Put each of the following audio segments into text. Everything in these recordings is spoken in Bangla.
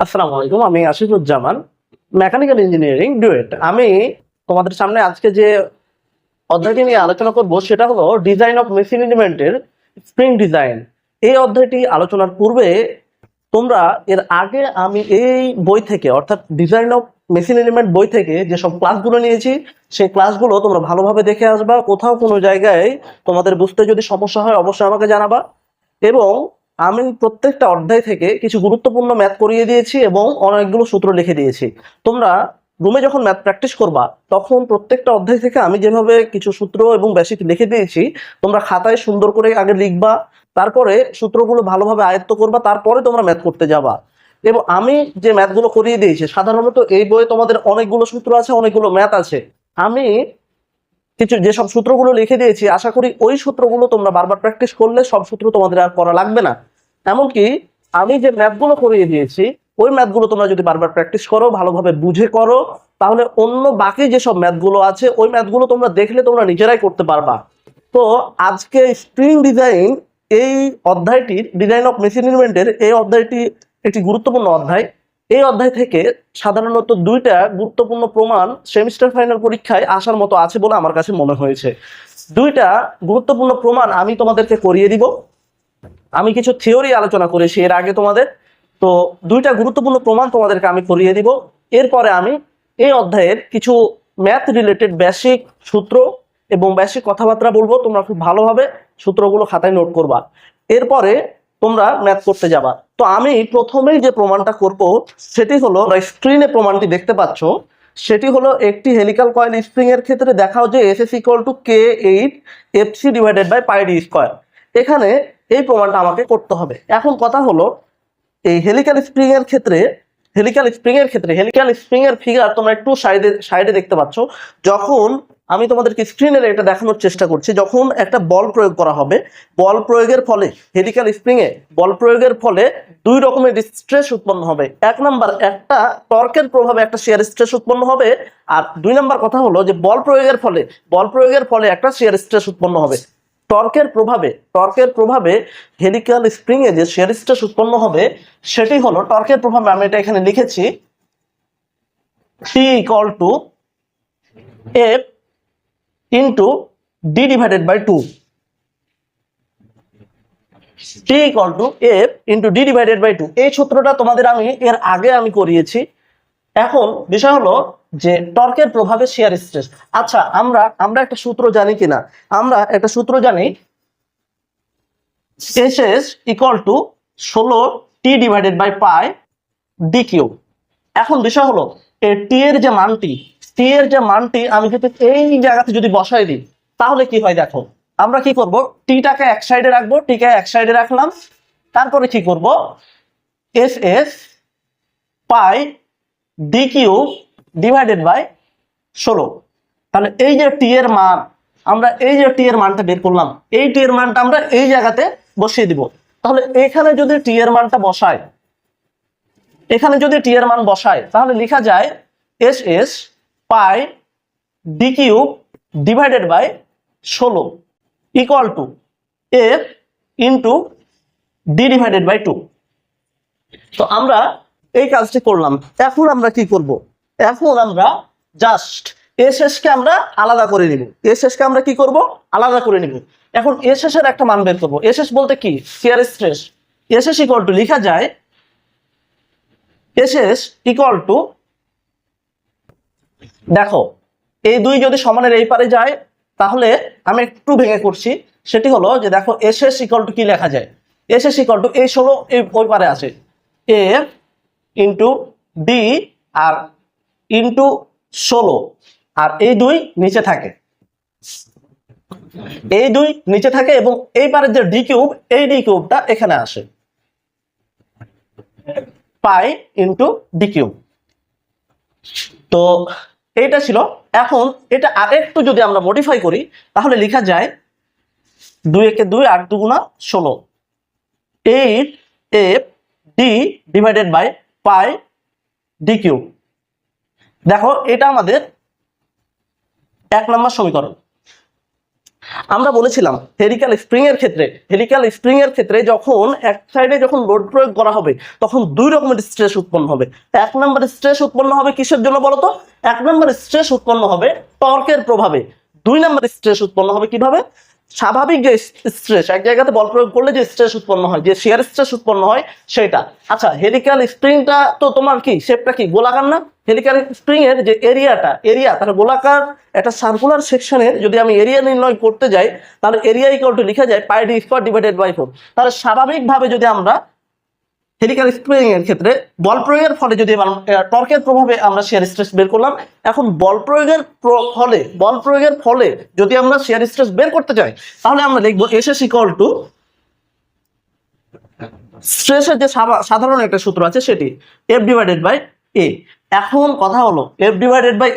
আসসালামু আলাইকুম, আমি আশিফুজ্জামান, মেকানিক্যাল ইঞ্জিনিয়ারিং ডুয়েট। আমি তোমাদের সামনে আজকে যে অধ্যায়টি নিয়ে আলোচনা করব সেটা হলো ডিজাইন অফ মেশিন এলিমেন্টের স্প্রিং ডিজাইন। এই অধ্যায়টি আলোচনার পূর্বে তোমরা এর আগে আমি এই বই থেকে অর্থাৎ ডিজাইন অফ মেশিন এলিমেন্ট বই থেকে যেসব ক্লাসগুলো নিয়েছি সেই ক্লাসগুলো তোমরা ভালোভাবে দেখে আসবা। কোথাও কোনো জায়গায় তোমাদের বুঝতে যদি সমস্যা হয় অবশ্যই আমাকে জানাবা। এবং আমি প্রত্যেকটা অধ্যায় থেকে কিছু গুরুত্বপূর্ণ ম্যাথ করিয়ে দিয়েছি এবং অনেকগুলো সূত্র লিখে দিয়েছি। তোমরা রুমে যখন ম্যাথ প্র্যাকটিস করবা তখন প্রত্যেকটা অধ্যায় থেকে আমি যেভাবে কিছু সূত্র এবং বেসিক লিখে দিয়েছি তোমরা খাতায় সুন্দর করে আগে লিখবা, তারপরে সূত্রগুলো ভালোভাবে আয়ত্ত করবা, তারপরে তোমরা ম্যাথ করতে যাবা। এবং আমি যে ম্যাথগুলো করিয়ে দিয়েছি, সাধারণত এই বইয়ে তোমাদের অনেকগুলো সূত্র আছে, অনেকগুলো ম্যাথ আছে। আমি কিছু যেসব সূত্রগুলো লিখে দিয়েছি আশা করি ওই সূত্রগুলো তোমরা বারবার প্র্যাকটিস করলে সব সূত্র তোমাদের আর করা লাগবে না। এমনকি আমি যে ম্যাথগুলো করিয়ে দিয়েছি ওই ম্যাথগুলো তোমরা যদি বারবার প্র্যাকটিস করো, ভালোভাবে বুঝে করো, তাহলে অন্য বাকি যেসব ম্যাথগুলো আছে ওই ম্যাথগুলো তোমরা দেখলে তোমরা নিজেরাই করতে পারবা। তো আজকে স্প্রিং ডিজাইন এই অধ্যায়টির ডিজাইন অফ মেশিন এলিমেন্টের এই অধ্যায়টি একটি গুরুত্বপূর্ণ অধ্যায়। এই অধ্যায় থেকে সাধারণত দুইটা গুরুত্বপূর্ণ প্রমাণ সেমিস্টার ফাইনাল পরীক্ষায় আসার মতো আছে বলে আমার কাছে মনে হয়েছে। দুইটা গুরুত্বপূর্ণ প্রমাণ আমি তোমাদেরকে করিয়ে দিব। আমি কিছু থিওরি আলোচনা করেছি এর আগে তোমাদের, তো দুইটা গুরুত্বপূর্ণ প্রমাণ তোমাদেরকে আমি করিয়ে দিব। এরপরে আমি এই অধ্যায়ের কিছু ম্যাথ রিলেটেড বেসিক সূত্র এবং বেসিক কথাবার্তা বলবো, তোমরা খুব ভালোভাবে সূত্রগুলো খাতায় নোট করবা। এরপরে তোমরা ম্যাথ করতে যাবা। তো আমি প্রথমেই যে প্রমাণটা করব সেটি হলো, স্ক্রিনে প্রমাণটি দেখতে পাচ্ছ, সেটি হলো একটি হেলিক্যাল কয়েল স্প্রিং এর ক্ষেত্রে দেখাও যে S S equal to K8 FC divided by pi D square. এখানে এই প্রমাণটা আমাকে করতে হবে। এখন কথা হলো, এই হেলিক্যাল স্প্রিং এর ক্ষেত্রে হেলিক্যাল স্প্রিং এর ফিগার তোমরা একটু সাইডে দেখতে পাচ্ছ। যখন আমি তোমাদেরকে স্ক্রিনে এটা দেখানোর চেষ্টা করছি, যখন একটা বল প্রয়োগ করা হবে, বল প্রয়োগের ফলে হেলিক্যাল স্প্রিং এ বল প্রয়োগের ফলে দুই রকমের স্ট্রেস উৎপন্ন হবে। এক নাম্বার, একটা টর্কের প্রভাবে একটা শিয়ার স্ট্রেস উৎপন্ন হবে। আর দুই নাম্বার কথা হলো যে বল প্রয়োগের ফলে একটা শিয়ার স্ট্রেস উৎপন্ন হবে। টর্কের প্রভাবে হেলিক্যাল স্প্রিং এ যে শিয়ার স্ট্রেস উৎপন্ন হবে সেটি হলো, টর্কের প্রভাবে আমি এটা এখানে লিখেছি, T equal to F into D divided by 2। T equal to F into D divided by 2। এই সূত্রটা তোমাদের আমি এর আগে করিয়েছি। এখন বিষয় হলো যে টর্কের প্রভাবে শিয়ার স্ট্রেস। আচ্ছা, আমরা একটা সূত্র জানি কিনা? আমরা একটা সূত্র জানি, SS equal to 16T divided by pi D cube. এখন বিষয় হলো টি এর যে মানটি আমি যদি এই জায়গাতে যদি বসাই দিই তাহলে কি হয় দেখো। আমরা কি করব, টিটাকে এক সাইডে রাখবো, টিকে এক সাইডে রাখলাম, তারপরে কি করব, SS pi D cube divided by 16। তাহলে এই যে টি এর মান, আমরা এই যে টি এর মানটা বের করলাম, এই টি এর মানটা আমরা এই জায়গাতে বসিয়ে দিব। তাহলে এখানে যদি টি এর মানটা বসায়, তাহলে লেখা যায় SS pi D cube divided by 16 equal to F into D divided by 2। তো আমরা এই কাজটি করলাম। এখন আমরা কি করব, এখন আমরা জাস্ট SS কে আমরা আলাদা করে নিব। এখন SS এর একটা মান বের করব। SS বলতে কি, shear stress. SS equal two লেখা যায়, SS ইকুয়াল টু, দেখো এই দুই যদি সমানের এই পারে যায় তাহলে আমি একটু ভেঙে করছি, সেটি হলো যে দেখো SS ইকুয়াল টু কি লেখা যায়, SS ইকুয়াল টু এই 16 এই ওই পারে আছে, F ইন্টু ডি আর ইন্টু 16, আর এই দুই নিচে থাকে, এবং এই পারের যে ডি কিউব, এই ডি কিউবটা এখানে আসে, পাই ইন্টু ডি কিউব। তো এইটা ছিল। এখন এটা আরেকটু যদি আমরা মডিফাই করি তাহলে লেখা যায় 2 একে 2, 8 দুগুণা 16, 8 F D divided by pi D cube. দেখো এটা আমাদের 1 নম্বর সমীকরণ। আমরা বলেছিলাম হেলিক্যাল স্প্রিং এর ক্ষেত্রে যখন এক সাইডে যখন লোড প্রয়োগ করা হবে তখন দুই রকমের স্ট্রেস উৎপন্ন হবে। এক নম্বর স্ট্রেস উৎপন্ন হবে কিসের জন্য বলতো? এক নম্বর স্ট্রেস উৎপন্ন হবে টর্কের প্রভাবে। দুই নম্বর স্ট্রেস উৎপন্ন হবে কিভাবে? স্বাভাবিক যে স্ট্রেস, এক জায়গাতে বল প্রয়োগ করলে যে স্ট্রেস উৎপন্ন হয়, যে শিয়ার স্ট্রেস উৎপন্ন হয় সেটা। আচ্ছা, হেলিক্যাল স্প্রিংটা তো তোমার কি শেপটা কি গোলাকার না? হেলিক্যাল স্প্রিং এর যে এরিয়া তাহলে গোলাকার একটা সার্কুলার সেকশনের যদি আমি এরিয়া নির্ণয় করতে যাই তাহলে এরিয়া ইকুয়াল টু লিখা যায় পাই ডি স্কয়ার ডিভাইডেড বাই 4। তাহলে স্বাভাবিকভাবে যদি আমরা হেলিক্যাল স্প্রিং এর ক্ষেত্রে বল প্রয়োগের ফলে যদি টর্কের প্রভাবে আমরা শিয়ার স্ট্রেস বের করলাম, এখন বল প্রয়োগের ফলে যদি আমরা শিয়ার স্ট্রেস বের করতে চাই তাহলে আমরা লিখবো এসএস ইকুয়াল টু স্ট্রেসের যে সাধারণ একটা সূত্র আছে সেটি এফ ডিভাইডেড বাই এ। এখন কথা হলো এফ ডিভাইডেড বাই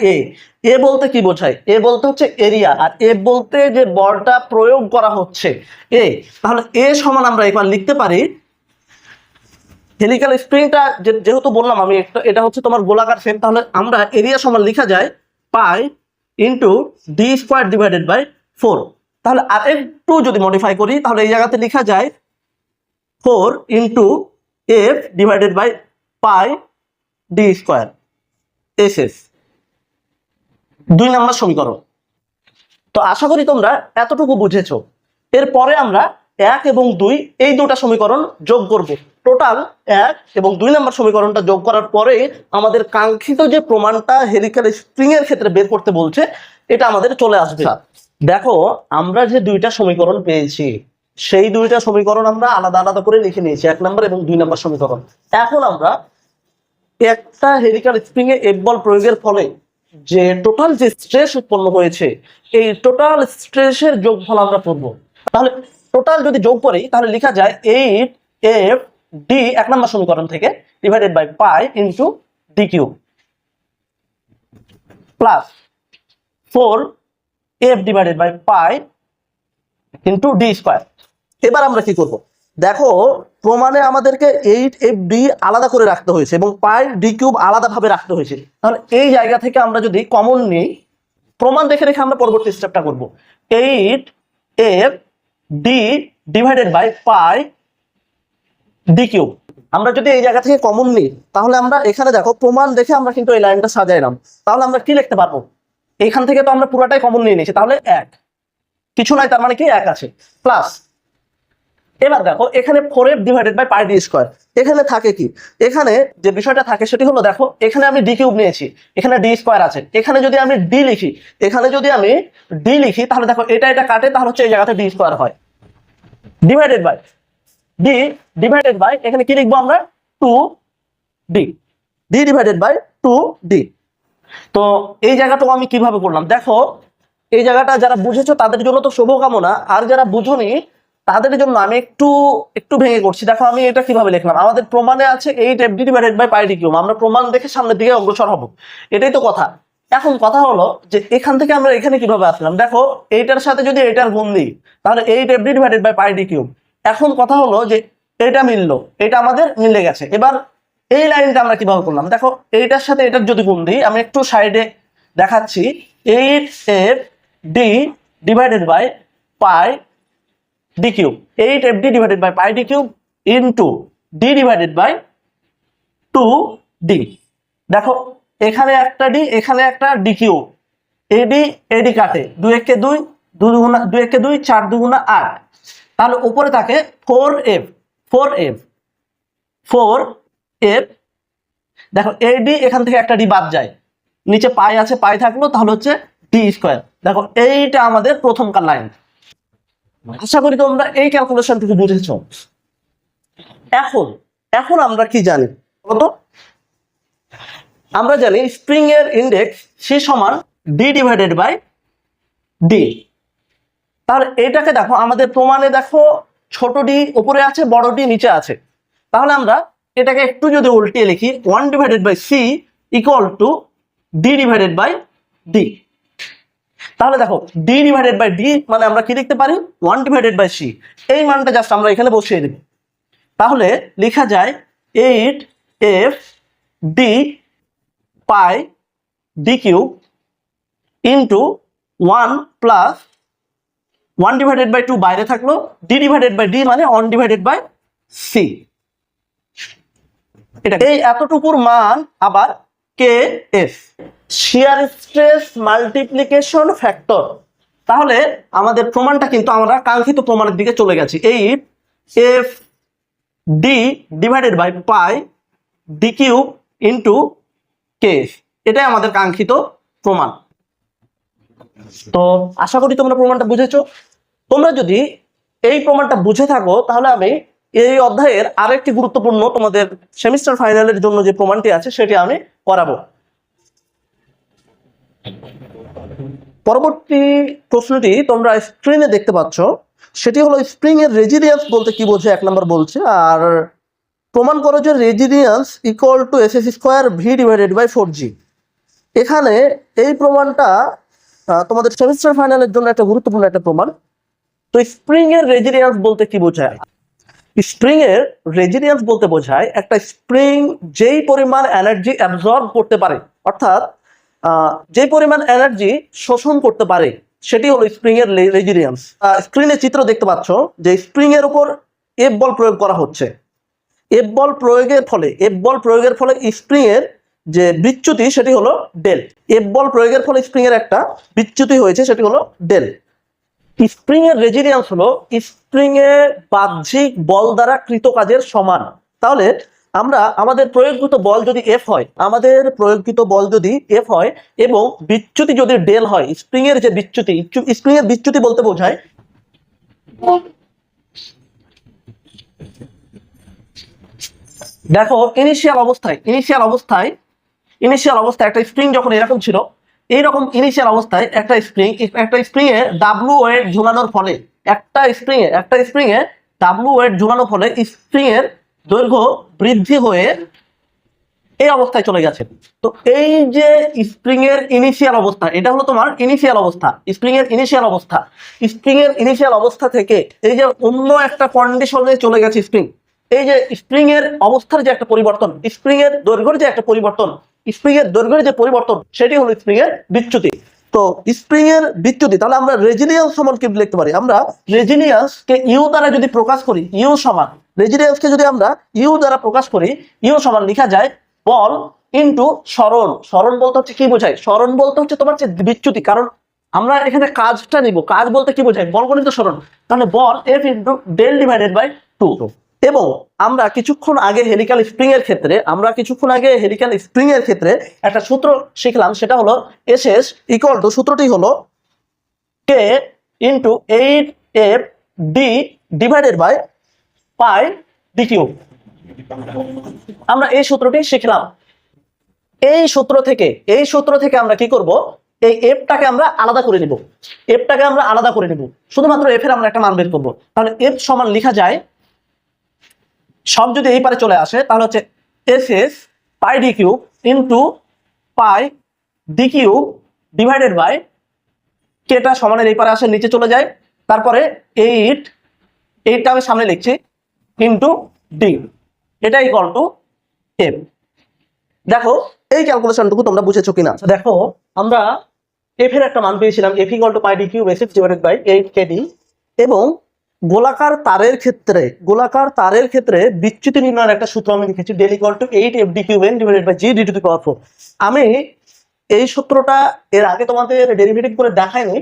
এ বলতে কি বোঝায়? এ বলতে হচ্ছে এরিয়া, আর এ বলতে যে বলটা প্রয়োগ করা হচ্ছে এ। তাহলে এ সমান আমরা এবার লিখতে পারি হেলিক্যাল স্প্রিংটা যেহেতু বললাম আমি এটা হচ্ছে তোমার গোলাকার শেপ, তাহলে আমরা এরিয়া সমান লিখা যায় pi into D square divided by 4। তাহলে আর একটু যদি মডিফাই করি তাহলে এই জায়গাতে লিখা যায় 4 into F divided by pi D square S. 2 নম্বর সমীকরণ। তো আশা করি তোমরা এতটুকু বুঝেছো। এরপরে আমরা 1 এবং 2 এই দুটো সমীকরণ যোগ করব। টোটাল 1 এবং 2 নম্বর সমীকরণটা যোগ করার পরে আমাদের কাঙ্ক্ষিত যে প্রমাণটা হেলিক্যাল স্প্রিং এর ক্ষেত্রে বের করতে বলছে এটা আমাদের চলে আসবে। দেখো, আমরা যে দুইটা সমীকরণ পেয়েছি সেই দুইটা সমীকরণ আমরা আলাদা আলাদা করে লিখে নিয়েছি, 1 নম্বর এবং 2 নম্বর সমীকরণ। এখন আমরা একটা হেলিক্যাল স্প্রিং এ এফ বল প্রয়োগের ফলে যে টোটাল যে স্ট্রেস উৎপন্ন হয়েছে এই টোটাল স্ট্রেসের যোগফল আমরা করব। তাহলে টোটাল যদি যোগ করি তাহলে লেখা যায় 8 এফ ডি 1 নম্বর সমীকরণ থেকে divided by pi into D cube plus 4 F divided by pi into D square. এবার আমরা কি করব? দেখো, প্রমাণে আমাদেরকে 8 এফ ডি আলাদা করে রাখতে হয়েছে এবং পাই ডি কিউব আলাদাভাবে রাখতে হয়েছে। তাহলে এই জায়গা থেকে আমরা যদি কমন নিই, প্রমাণ দেখে রেখে আমরা পরবর্তী স্টেপটা করব। 8 F D divided by pi D cube. আমরা যদি এই জায়গা থেকে কমন নিই তাহলে আমরা এখানে দেখো প্রমাণ দেখে আমরা কিন্তু এই লাইনটা সাজাইলাম। তাহলে আমরা কি লিখতে পারবো? এখান থেকে তো আমরা পুরোটাই কমন নিয়ে নিয়েছি, তাহলে 1 কিছু নাই, তার মানে কি 1 আছে প্লাস। এবার দেখো এখানে 4f divided by pi D square. এখানে থাকে কি? এখানে যে বিষয়টা থাকে সেটি হলো, দেখো এখানে আমি ডি কিউব নিয়েছি, এখানে ডি স্কয়ার আছে। এখানে যদি আমি ডি লিখি তাহলে দেখো এটা কাটে, তাহলে হচ্ছে এই জায়গাতে ডি স্কয়ার হয় divided by D divided by এখানে কি লিখবো আমরা? 2d D divided by 2d। তো এই জায়গাটাও আমি কিভাবে করলাম দেখো, এই জায়গাটা যারা বুঝেছো তাদের জন্য তো শুভকামনা, আর যারা বুঝোনি তাদের জন্য আমি একটু ভেঙে করছি। দেখো আমি এটা কিভাবে লিখলাম, আমাদের প্রমাণে আছে 8 F D divided by pi D cube. আমরা প্রমাণ দেখে সামনের দিকে অগ্রসর হব, এটাই তো কথা। এখন কথা হলো যে এখান থেকে আমরা এখানে কিভাবে আসলাম। দেখো এইটার সাথে যদি এটার গুণ দিই তাহলে 8 F D divided by pi D cube. এখন কথা হলো যে এটা মিললো, এটা আমাদের মিলে গেছে। এবার এই লাইনটা আমরা কিভাবে করলাম দেখো, এইটার সাথে এটার যদি গুণ দিই, আমি একটু সাইডে দেখাচ্ছি, 8 F D divided by pi D cube, 8 F D divided by pi D cube into D divided by 2d। দেখো এখানে একটা ডি, এখানে একটা ডি কিউব, এডি কাটে, 2 একে 2, 2 একে 2, 4 2 8। তাহলে উপরে থাকে 4f। দেখো এডি, এখান থেকে একটা ডি বাদ যায়, নিচে পাই আছে, পাই থাকলো, তাহলে হচ্ছে ডি স্কয়ার। দেখো এইটা আমাদের প্রথমকার লাইন। আশা করি তোমরা এই ক্যালকুলেশনটুকু বুঝেছো। এখন আমরা কি জানি বলতো? আমরা জানি স্প্রিং এর ইনডেক্স সি সমান ডি ডিভাইডেড বাই ডি। তাহলে এটাকে দেখো আমাদের প্রমাণে দেখো ছোট ডি উপরে আছে, বড় ডি নিচে আছে। তাহলে আমরা এটাকে একটু যদি উল্টিয়ে লিখি, 1 divided by C equal to D divided by D. তাহলে দেখো ডি ডিভাইডেড বাই ডি মানে আমরা কি লিখতে পারি? 1 ডিভাইডেড বাই সি। এই মানটা জাস্ট আমরা এখানে বসিয়ে দেব। তাহলে লেখা যায় 8 এফ ডি পাই ডি কিউব ইন্টু 1 প্লাস 1/2 বাইরে থাকলো, d/d মানে 1/c। এটা এই এতটুকুর মান আবার Ks, shear stress multiplication factor. তাহলে আমাদের প্রমাণটা কিন্তু আমরা কাঙ্ক্ষিত প্রমাণের দিকে চলে গেছি। 8Fd/π d³ × এটাই আমাদের কাঙ্ক্ষিত প্রমাণ। তো আশা করি তোমরা প্রমাণটা বুঝেছো। তোমরা যদি এই প্রমাণটা বুঝে থাকো তাহলে আমি এই অধ্যায়ের আরেকটি গুরুত্বপূর্ণ তোমাদের সেমিস্টার ফাইনালের জন্য যে প্রমাণটি আছে সেটি আমি করাবো। পরবর্তী প্রশ্নটি তোমরা স্ক্রিনে দেখতে পাচ্ছ, সেটি হলো স্প্রিং এর রেজিডিয়ান্স বলতে কি বোঝে 1 নম্বর বলছে, আর প্রমাণ করো যে রেজিডিয়ান্স = SS² V/4G। এখানে এই প্রমাণটা তোমাদের সেমিস্টার ফাইনালের জন্য একটা গুরুত্বপূর্ণ একটা প্রমাণ। তো স্প্রিং এর রেজিডিয়ান্স বলতে কি বোঝায়? স্প্রিং এর রেজিডিয়ান্স বলতে বোঝায় একটা স্প্রিং যেই পরিমাণ এনার্জি অ্যাবজর্ব করতে পারে, অর্থাৎ যে পরিমাণ এনার্জি শোষণ করতে পারে, সেটি হলো স্প্রিং এর রেজিডিয়ান্স। স্ক্রিনে চিত্র দেখতে পাচ্ছ যে স্প্রিং এর উপর এফ বল প্রয়োগ করা হচ্ছে। এফ বল প্রয়োগের ফলে স্প্রিং এর যে বিচ্যুতি সেটি হলো ডেল। এফ বল প্রয়োগের ফলে স্প্রিং এর একটা বিচ্যুতি হয়েছে, সেটি হলো ডেল। স্প্রিং এর রেজিডিয়ান্স হলো স্প্রিং এর বাহ্যিক বল দ্বারা কৃত কাজের সমান। তাহলে আমরা আমাদের প্রয়োগকৃত বল যদি এফ হয় এবং বিচ্যুতি যদি ডেল হয়, স্প্রিং এর যে বিচ্যুতি, স্প্রিং এর বিচ্যুতি বলতে বোঝায় দেখো ইনিশিয়াল অবস্থায় একটা স্প্রিং যখন এরকম ছিল, এইরকম ইনিশিয়াল অবস্থায় একটা স্প্রিং এ ডাব্লু ওয়েট ঝুলানোর ফলে স্প্রিং এর দৈর্ঘ্য বৃদ্ধি হয়ে এই অবস্থায় চলে গেছে। তো এই যে স্প্রিং এর ইনিশিয়াল অবস্থা, এটা হলো তোমার ইনিশিয়াল অবস্থা, স্প্রিং এর ইনিশিয়াল অবস্থা থেকে এই যে অন্য একটা কন্ডিশনে চলে গেছে স্প্রিং। এই যে স্প্রিং এর অবস্থার যে একটা পরিবর্তন, স্প্রিং এর দৈর্ঘ্যের যে পরিবর্তন, সেটি হলো স্প্রিং এর বিচ্যুতি। তো স্প্রিং এর বিচ্যুতি, তাহলে আমরা রেজিলিয়েন্স সমান কি লিখতে পারি? আমরা রেজিলিয়েন্স কে ইউ দ্বারা যদি প্রকাশ করি, রেজিলিয়েন্স কে যদি আমরা ইউ দ্বারা প্রকাশ করি, ইউ সমান লেখা যায় বল ইনটু সরণ। সরণ বলতে হচ্ছে কি বোঝায়? সরণ বলতে হচ্ছে তোমার যে বিচ্যুতি, কারণ আমরা এখানে কাজটা নিব। কাজ বলতে কি বোঝায়? বলগণিত সরণ। তাহলে বল F ইনটু del/2। এবং আমরা কিছুক্ষণ আগে হেলিক্যাল স্প্রিং এর ক্ষেত্রে একটা সূত্র শিখলাম, সেটা হলো SS = সূত্রটি হলো K ইনটু 8Fd/π আমরা এই সূত্রটি শিখলাম। এই সূত্র থেকে আমরা কি করব? এই এফটাকে আমরা আলাদা করে নিব, শুধুমাত্র এফ এর আমরা একটা মান বের করব। তাহলে এফ সমান লেখা যায়, সব যদি এই পারে চলে আসে তাহলে হচ্ছে SS πd³ ইনটু πd³ কেটা সমানের এই পারে আসে, নিচে চলে যায়। তারপরে 8টা আমি সামনে লিখছি ইনটু ডি, এটা = এফ। দেখো এই ক্যালকুলেশনটুকু তোমরা বুঝেছো কিনা? দেখো আমরা এফ এর একটা মান পেয়েছিলাম, F = πd³/8kd, এবং গোলাকার তারের ক্ষেত্রে বিচ্যুতি নির্ণয়ের একটা সূত্র আমি লিখেছি, del = 8Fd³n/g⁴। আমি এই সূত্রটা এর আগে তোমাদের ডেরিভেটিভ করে দেখাইনি,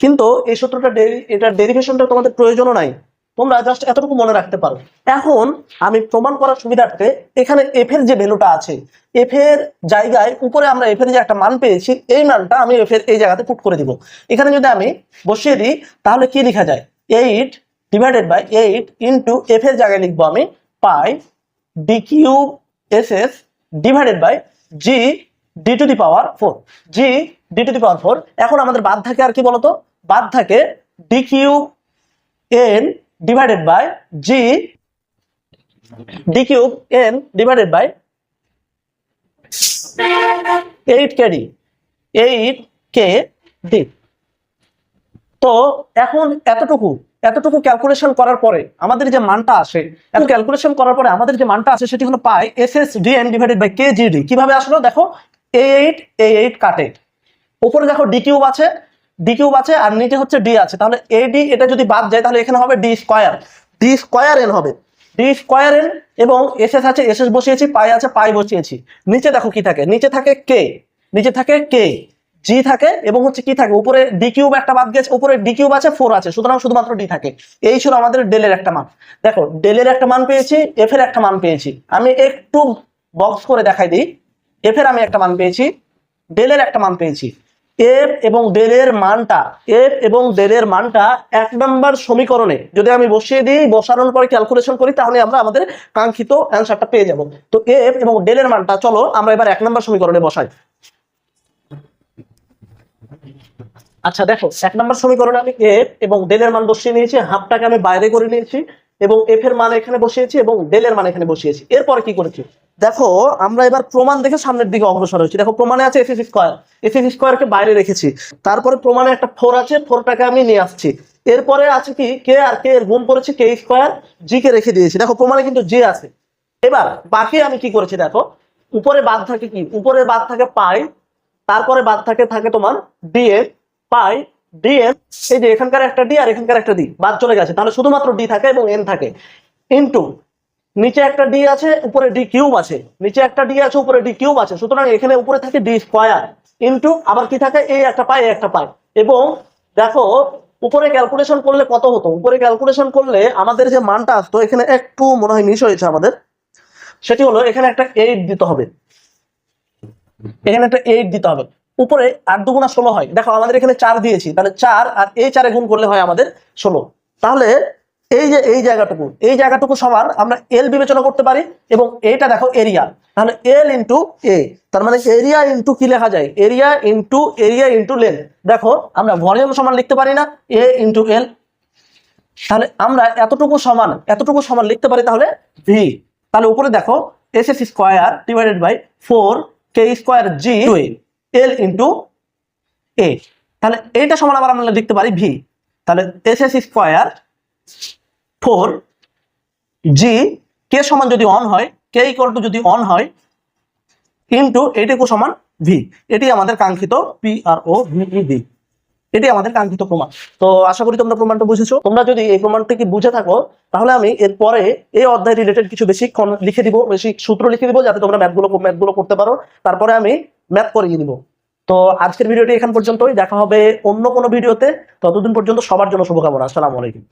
কিন্তু এই সূত্রটা এটার ডেরিভেশনটা তোমাদের প্রয়োজনও নাই, তোমরা জাস্ট এতটুকু মনে রাখতে পারো। এখন আমি প্রমাণ করার সুবিধার্থে এখানে এফ এর যে ভ্যালুটা আছে, এফ এর জায়গায় উপরে আমরা এফ এর যে একটা মান পেয়েছি, এই মানটা আমি এফ এর এই জায়গাতে পুট করে দিব। এখানে যদি আমি বসিয়ে দিই তাহলে কি লেখা যায়? 8/8 ইনটু এফ এর জায়গায় লিখবো আমি πd³/g⁴। এখন আমাদের বাদ থাকে আর কি বলতো? বাদ থাকে d³/8kd। তো এখন এতটুকু ক্যালকুলেশন করার পরে আমাদের যে মানটা আসে, সেটি হলো πSSdn/kgd। কিভাবে আসলো? দেখো 8 কাটে, উপরে দেখো d³ আছে, ডি কিউব আছে আর নিচে হচ্ছে ডি আছে, তাহলে এডি এটা যদি বাদ যায় তাহলে এখানে হবে ডি স্কয়ার এন হবে, ডি স্কয়ার এন। এবং এসএস আছে, এসএস বসিয়েছি, পাই আছে, পাই বসিয়েছি। নিচে দেখো কি থাকে, নিচে থাকে কে, জি থাকে, এবং হচ্ছে কি থাকে, উপরে ডি কিউব একটা বাদ গেছে, উপরে ডি কিউব আছে, 4 আছে, সুতরাং শুধুমাত্র ডি থাকে। এই ছিল আমাদের ডেলের একটা মান। দেখো ডেলের একটা মান পেয়েছি, এফ এর একটা মান পেয়েছি। আমি একটু বক্স করে দেখাই দিই। এফ এর আমি একটা মান পেয়েছি, ডেলের একটা মান পেয়েছি। এফ এবং ডেলের মানটা 1 নম্বর সমীকরণে যদি আমি বসিয়ে দিই, বসানোর পরে ক্যালকুলেশন করি, তাহলে আমরা আমাদের কাঙ্ক্ষিত অ্যান্সারটা পেয়ে যাব। তো এফ এবং ডেলের মানটা চলো আমরা এবার 1 নম্বর সমীকরণে বসাই। আচ্ছা দেখো 1 নম্বর সমীকরণে আমি এফ এবং ডেলের মান বসিয়ে নিয়েছি, হাফটাকে আমি বাইরে করে নিয়েছি, এবং এফ এর মান এখানে বসিয়েছি এবং ডেলের মান এখানে বসিয়েছি। এরপরে কি করেছি দেখো, আমরা এবার প্রমাণ দেখে সামনের দিকে অগ্রসর হয়েছি। দেখো প্রমাণে আছে এফ স্কয়ারকে বাইরে রেখেছি, তারপরে প্রমাণে একটা 4 আছে, 4টাকে আমি নিয়ে আসছি। এরপরে আছে কি কে আর কে এর গুণ করেছি, কে স্কয়ার, জি কে রেখে দিয়েছি। দেখো প্রমাণে কিন্তু জি আছে। এবার বাকি আমি কি করেছি দেখো, উপরে বাদ থাকে কি, উপরে বাদ থাকে পাই, তারপরে বাদ থাকে তোমার ডিএম, পাই, ডিএম, এই যে এখানকার একটা ডি আর এখানকার একটা ডি বাদ চলে গেছে, তাহলে শুধুমাত্র ডি থাকে এবং এন থাকে। ইনটু নিচে একটা ডি আছে, উপরে ডি কিউব আছে, নিচে একটা ডি আছে, উপরে ডি কিউব আছে, সুতরাং এখানে উপরে থাকে ডি স্কয়ার, ইনটু আবার কি থাকে, এই একটা পাই, একটা পাই। এবং দেখো উপরে ক্যালকুলেশন করলে কত হতো, উপরে ক্যালকুলেশন করলে আমাদের যে মানটা আসতো, এখানে একটু মনে হয় মিস হয়েছে আমাদের, সেটি হলো এখানে একটা 8 দিতে হবে, এখানে একটা 8 দিতে হবে। উপরে 8 দুগুণা 16 হয়, দেখো আমাদের এখানে 4 দিয়েছি, তাহলে 4 আর এই 4 গুণ করলে হয় আমাদের 16। তাহলে এই যে এই জায়গাটুকু সমান আমরা এল বিবেচনা করতে পারি, এবং এইটা দেখো এরিয়া, তাহলে এল ইন্টু এ, তার মানে এরিয়া ইন্টু কি লেখা যায়, এরিয়া ইন্টু লেন। দেখো আমরা ভলিউম সমান লিখতে পারি না, এ ইন্টু এল, তাহলে আমরা এতটুকু সমান লিখতে পারি, তাহলে ভি। তাহলে উপরে দেখো S S square divided by 4 K square G L into A, তাহলে এইটা সমান আবার আমরা লিখতে পারি ভি। তাহলে S S square 4 G, K সমান যদি অন হয়, কে ইকুয়াল টু যদি অন হয়, ইন্টু এইটুকু সমান ভি। এটি আমাদের কাঙ্ক্ষিত পি আর ও ভি, এটি আমাদের কাঙ্ক্ষিত প্রমাণ। তো আশা করি তোমরা প্রমাণটা বুঝেছো। তোমরা যদি এই প্রমাণটাকে বুঝে থাকো, তাহলে আমি এরপরে এই অধ্যায় রিলেটেড কিছু বেশি লিখে দিব, বেশি সূত্র লিখে দিব, যাতে তোমরা ম্যাথগুলো করতে পারো। তারপরে আমি ম্যাথ করিয়ে দিব। তো আজকের ভিডিওটি এখান পর্যন্তই, দেখা হবে অন্য কোনো ভিডিওতে। ততদিন পর্যন্ত সবার জন্য শুভকামনা। আসসালামু আলাইকুম।